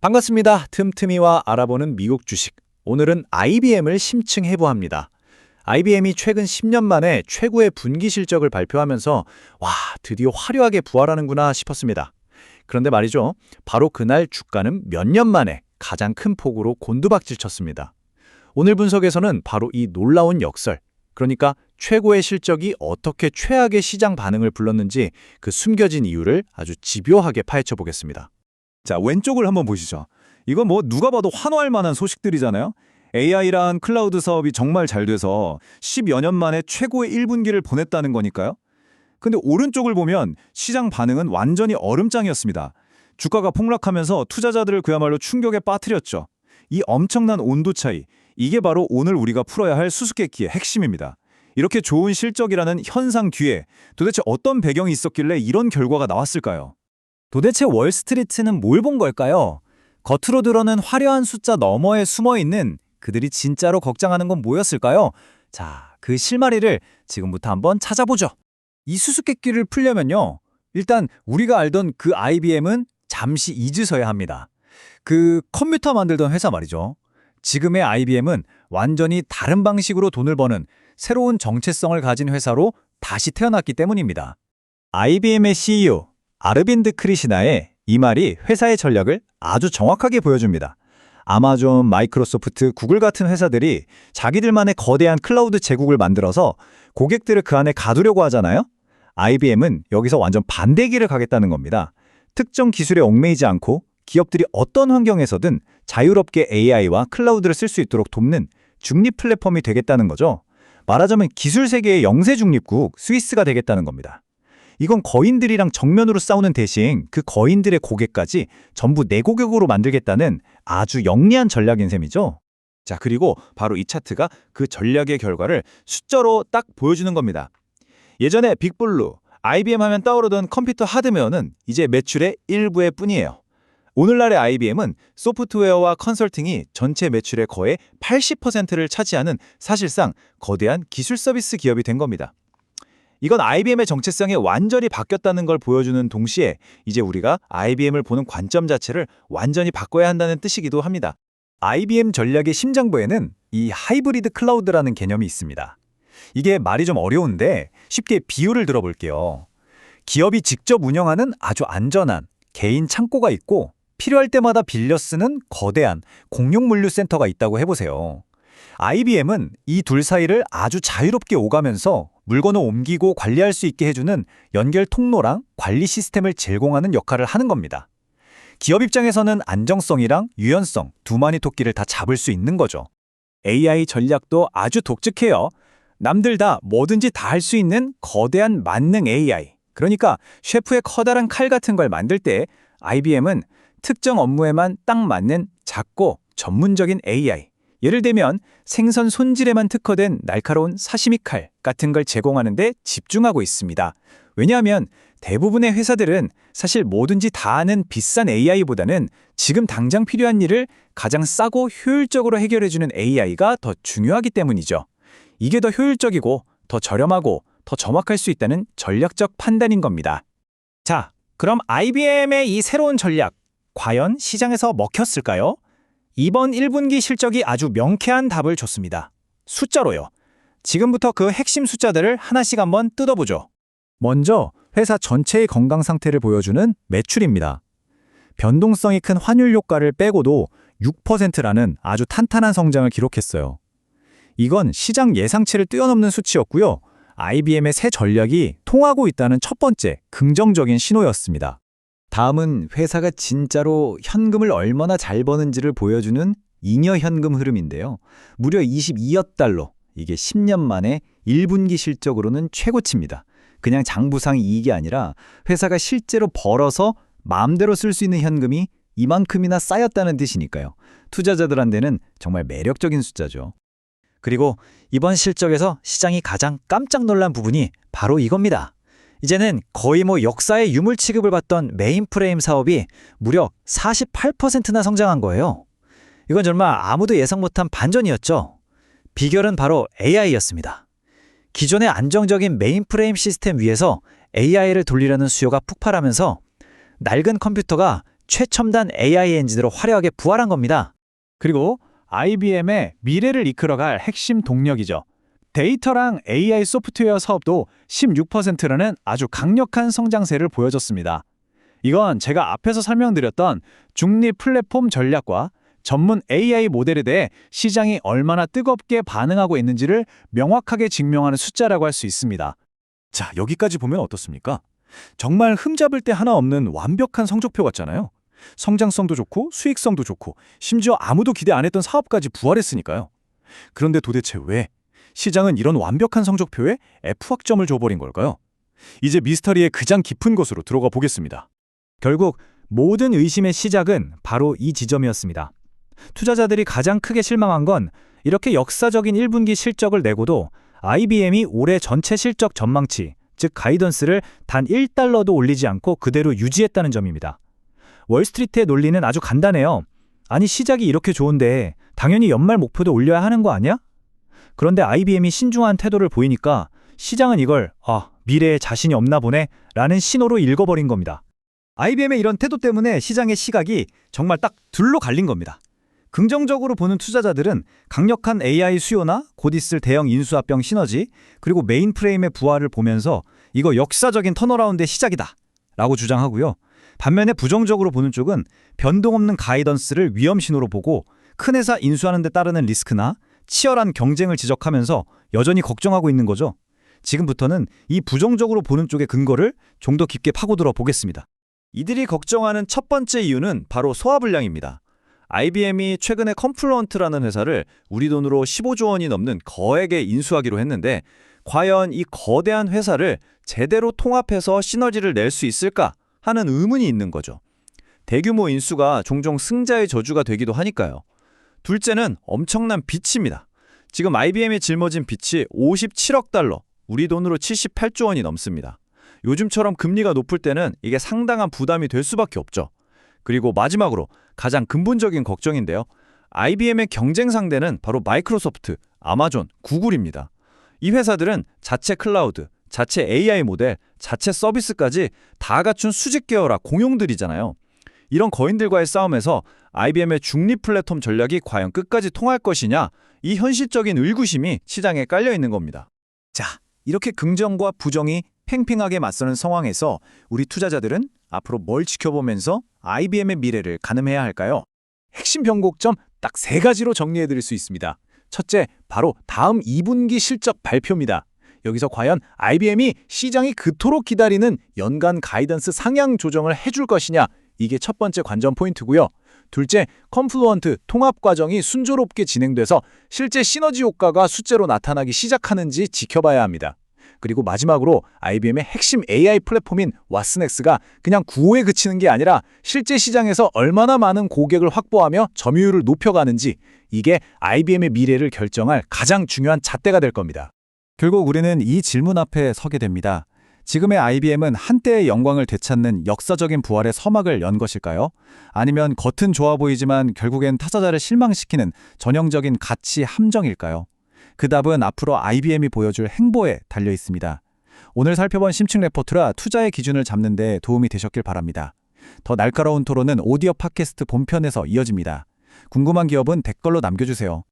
반갑습니다. 틈틈이와 알아보는 미국 주식. 오늘은 IBM을 심층해부합니다. IBM이 최근 10년 만에 최고의 분기 실적을 발표하면서 와, 드디어 화려하게 부활하는구나 싶었습니다. 그런데 말이죠. 바로 그날 주가는 몇 년 만에 가장 큰 폭으로 곤두박질 쳤습니다. 오늘 분석에서는 바로 이 놀라운 역설, 그러니까 최고의 실적이 어떻게 최악의 시장 반응을 불렀는지 그 숨겨진 이유를 아주 집요하게 파헤쳐 보겠습니다. 자, 왼쪽을 한번 보시죠. 이건 뭐 누가 봐도 환호할 만한 소식들이잖아요. AI랑 클라우드 사업이 정말 잘 돼서 10여 년 만에 최고의 1분기를 보냈다는 거니까요. 근데 오른쪽을 보면 시장 반응은 완전히 얼음장이었습니다. 주가가 폭락하면서 투자자들을 그야말로 충격에 빠뜨렸죠. 이 엄청난 온도 차이, 이게 바로 오늘 우리가 풀어야 할 수수께끼의 핵심입니다. 이렇게 좋은 실적이라는 현상 뒤에 도대체 어떤 배경이 있었길래 이런 결과가 나왔을까요? 도대체 월스트리트는 뭘 본 걸까요? 겉으로 드러는 화려한 숫자 너머에 숨어있는 그들이 진짜로 걱정하는 건 뭐였을까요? 자, 그 실마리를 지금부터 한번 찾아보죠. 이 수수께끼를 풀려면요. 일단 우리가 알던 그 IBM은 잠시 잊으셔야 합니다. 그 컴퓨터 만들던 회사 말이죠. 지금의 IBM은 완전히 다른 방식으로 돈을 버는 새로운 정체성을 가진 회사로 다시 태어났기 때문입니다. IBM의 CEO 아르빈드 크리시나의 이 말이 회사의 전략을 아주 정확하게 보여줍니다. 아마존, 마이크로소프트, 구글 같은 회사들이 자기들만의 거대한 클라우드 제국을 만들어서 고객들을 그 안에 가두려고 하잖아요? IBM은 여기서 완전 반대 길을 가겠다는 겁니다. 특정 기술에 얽매이지 않고 기업들이 어떤 환경에서든 자유롭게 AI와 클라우드를 쓸 수 있도록 돕는 중립 플랫폼이 되겠다는 거죠. 말하자면 기술 세계의 영세 중립국 스위스가 되겠다는 겁니다. 이건 거인들이랑 정면으로 싸우는 대신 그 거인들의 고객까지 전부 내 고객으로 만들겠다는 아주 영리한 전략인 셈이죠. 자, 그리고 바로 이 차트가 그 전략의 결과를 숫자로 딱 보여주는 겁니다. 예전에 빅블루, IBM 하면 떠오르던 컴퓨터 하드웨어는 이제 매출의 일부의 뿐이에요. 오늘날의 IBM은 소프트웨어와 컨설팅이 전체 매출의 거의 80%를 차지하는 사실상 거대한 기술 서비스 기업이 된 겁니다. 이건 IBM의 정체성이 완전히 바뀌었다는 걸 보여주는 동시에 이제 우리가 IBM을 보는 관점 자체를 완전히 바꿔야 한다는 뜻이기도 합니다. IBM 전략의 심장부에는 이 하이브리드 클라우드라는 개념이 있습니다. 이게 말이 좀 어려운데 쉽게 비유를 들어볼게요. 기업이 직접 운영하는 아주 안전한 개인 창고가 있고 필요할 때마다 빌려 쓰는 거대한 공용 물류 센터가 있다고 해보세요. IBM은 이 둘 사이를 아주 자유롭게 오가면서 물건을 옮기고 관리할 수 있게 해주는 연결 통로랑 관리 시스템을 제공하는 역할을 하는 겁니다. 기업 입장에서는 안정성이랑 유연성 두 마리 토끼를 다 잡을 수 있는 거죠. AI 전략도 아주 독특해요. 남들 다 뭐든지 다 할 수 있는 거대한 만능 AI. 그러니까 셰프의 커다란 칼 같은 걸 만들 때 IBM은 특정 업무에만 딱 맞는 작고 전문적인 AI. 예를 들면 생선 손질에만 특화된 날카로운 사시미 칼 같은 걸 제공하는 데 집중하고 있습니다. 왜냐하면 대부분의 회사들은 사실 뭐든지 다 하는 비싼 AI보다는 지금 당장 필요한 일을 가장 싸고 효율적으로 해결해주는 AI가 더 중요하기 때문이죠. 이게 더 효율적이고 더 저렴하고 더 정확할 수 있다는 전략적 판단인 겁니다. 자, 그럼 IBM의 이 새로운 전략, 과연 시장에서 먹혔을까요? 이번 1분기 실적이 아주 명쾌한 답을 줬습니다. 숫자로요. 지금부터 그 핵심 숫자들을 하나씩 한번 뜯어보죠. 먼저 회사 전체의 건강 상태를 보여주는 매출입니다. 변동성이 큰 환율 효과를 빼고도 6%라는 아주 탄탄한 성장을 기록했어요. 이건 시장 예상치를 뛰어넘는 수치였고요. IBM의 새 전략이 통하고 있다는 첫 번째 긍정적인 신호였습니다. 다음은 회사가 진짜로 현금을 얼마나 잘 버는지를 보여주는 잉여 현금 흐름인데요. 무려 22억 달러, 이게 10년 만에 1분기 실적으로는 최고치입니다. 그냥 장부상 이익이 아니라 회사가 실제로 벌어서 마음대로 쓸 수 있는 현금이 이만큼이나 쌓였다는 뜻이니까요. 투자자들한테는 정말 매력적인 숫자죠. 그리고 이번 실적에서 시장이 가장 깜짝 놀란 부분이 바로 이겁니다. 이제는 거의 역사의 유물 취급을 받던 메인프레임 사업이 무려 48%나 성장한 거예요. 이건 정말 아무도 예상 못한 반전이었죠. 비결은 바로 AI였습니다. 기존의 안정적인 메인프레임 시스템 위에서 AI를 돌리려는 수요가 폭발하면서 낡은 컴퓨터가 최첨단 AI 엔진으로 화려하게 부활한 겁니다. 그리고 IBM의 미래를 이끌어갈 핵심 동력이죠. 데이터랑 AI 소프트웨어 사업도 16%라는 아주 강력한 성장세를 보여줬습니다. 이건 제가 앞에서 설명드렸던 중립 플랫폼 전략과 전문 AI 모델에 대해 시장이 얼마나 뜨겁게 반응하고 있는지를 명확하게 증명하는 숫자라고 할 수 있습니다. 자, 여기까지 보면 어떻습니까? 정말 흠잡을 데 하나 없는 완벽한 성적표 같잖아요. 성장성도 좋고 수익성도 좋고 심지어 아무도 기대 안 했던 사업까지 부활했으니까요. 그런데 도대체 왜 시장은 이런 완벽한 성적표에 F학점을 줘버린 걸까요? 이제 미스터리의 가장 깊은 곳으로 들어가 보겠습니다. 결국 모든 의심의 시작은 바로 이 지점이었습니다. 투자자들이 가장 크게 실망한 건 이렇게 역사적인 1분기 실적을 내고도 IBM이 올해 전체 실적 전망치, 즉 가이던스를 단 1달러도 올리지 않고 그대로 유지했다는 점입니다. 월스트리트의 논리는 아주 간단해요. 아니 시작이 이렇게 좋은데 당연히 연말 목표도 올려야 하는 거 아니야? 그런데 IBM이 신중한 태도를 보이니까 시장은 이걸 미래에 자신이 없나 보네 라는 신호로 읽어버린 겁니다. IBM의 이런 태도 때문에 시장의 시각이 정말 딱 둘로 갈린 겁니다. 긍정적으로 보는 투자자들은 강력한 AI 수요나 곧 있을 대형 인수합병 시너지 그리고 메인프레임의 부활을 보면서 이거 역사적인 턴어라운드의 시작이다 라고 주장하고요. 반면에 부정적으로 보는 쪽은 변동 없는 가이던스를 위험 신호로 보고 큰 회사 인수하는 데 따르는 리스크나 치열한 경쟁을 지적하면서 여전히 걱정하고 있는 거죠. 지금부터는 이 부정적으로 보는 쪽의 근거를 좀 더 깊게 파고들어 보겠습니다. 이들이 걱정하는 첫 번째 이유는 바로 소화불량입니다. IBM이 최근에 컴플루언트라는 회사를 우리 돈으로 15조 원이 넘는 거액에 인수하기로 했는데 과연 이 거대한 회사를 제대로 통합해서 시너지를 낼 수 있을까 하는 의문이 있는 거죠. 대규모 인수가 종종 승자의 저주가 되기도 하니까요. 둘째는 엄청난 빚입니다. 지금 IBM에 짊어진 빚이 57억 달러, 우리 돈으로 78조 원이 넘습니다. 요즘처럼 금리가 높을 때는 이게 상당한 부담이 될 수밖에 없죠. 그리고 마지막으로 가장 근본적인 걱정인데요. IBM의 경쟁 상대는 바로 마이크로소프트, 아마존, 구글입니다. 이 회사들은 자체 클라우드, 자체 AI 모델, 자체 서비스까지 다 갖춘 수직 계열화 공용들이잖아요. 이런 거인들과의 싸움에서 IBM의 중립 플랫폼 전략이 과연 끝까지 통할 것이냐, 이 현실적인 의구심이 시장에 깔려 있는 겁니다. 자, 이렇게 긍정과 부정이 팽팽하게 맞서는 상황에서 우리 투자자들은 앞으로 뭘 지켜보면서 IBM의 미래를 가늠해야 할까요? 핵심 변곡점 딱 3가지로 정리해드릴 수 있습니다. 첫째, 바로 다음 2분기 실적 발표입니다. 여기서 과연 IBM이 시장이 그토록 기다리는 연간 가이던스 상향 조정을 해줄 것이냐, 이게 첫 번째 관전 포인트고요. 둘째, 컴플루언트 통합 과정이 순조롭게 진행돼서 실제 시너지 효과가 숫자로 나타나기 시작하는지 지켜봐야 합니다. 그리고 마지막으로 IBM의 핵심 AI 플랫폼인 왓슨X가 그냥 구호에 그치는 게 아니라 실제 시장에서 얼마나 많은 고객을 확보하며 점유율을 높여가는지, 이게 IBM의 미래를 결정할 가장 중요한 잣대가 될 겁니다. 결국 우리는 이 질문 앞에 서게 됩니다. 지금의 IBM은 한때의 영광을 되찾는 역사적인 부활의 서막을 연 것일까요? 아니면 겉은 좋아 보이지만 결국엔 타자자를 실망시키는 전형적인 가치 함정일까요? 그 답은 앞으로 IBM이 보여줄 행보에 달려 있습니다. 오늘 살펴본 심층 레포트라 투자의 기준을 잡는 데 도움이 되셨길 바랍니다. 더 날카로운 토론은 오디오 팟캐스트 본편에서 이어집니다. 궁금한 기업은 댓글로 남겨주세요.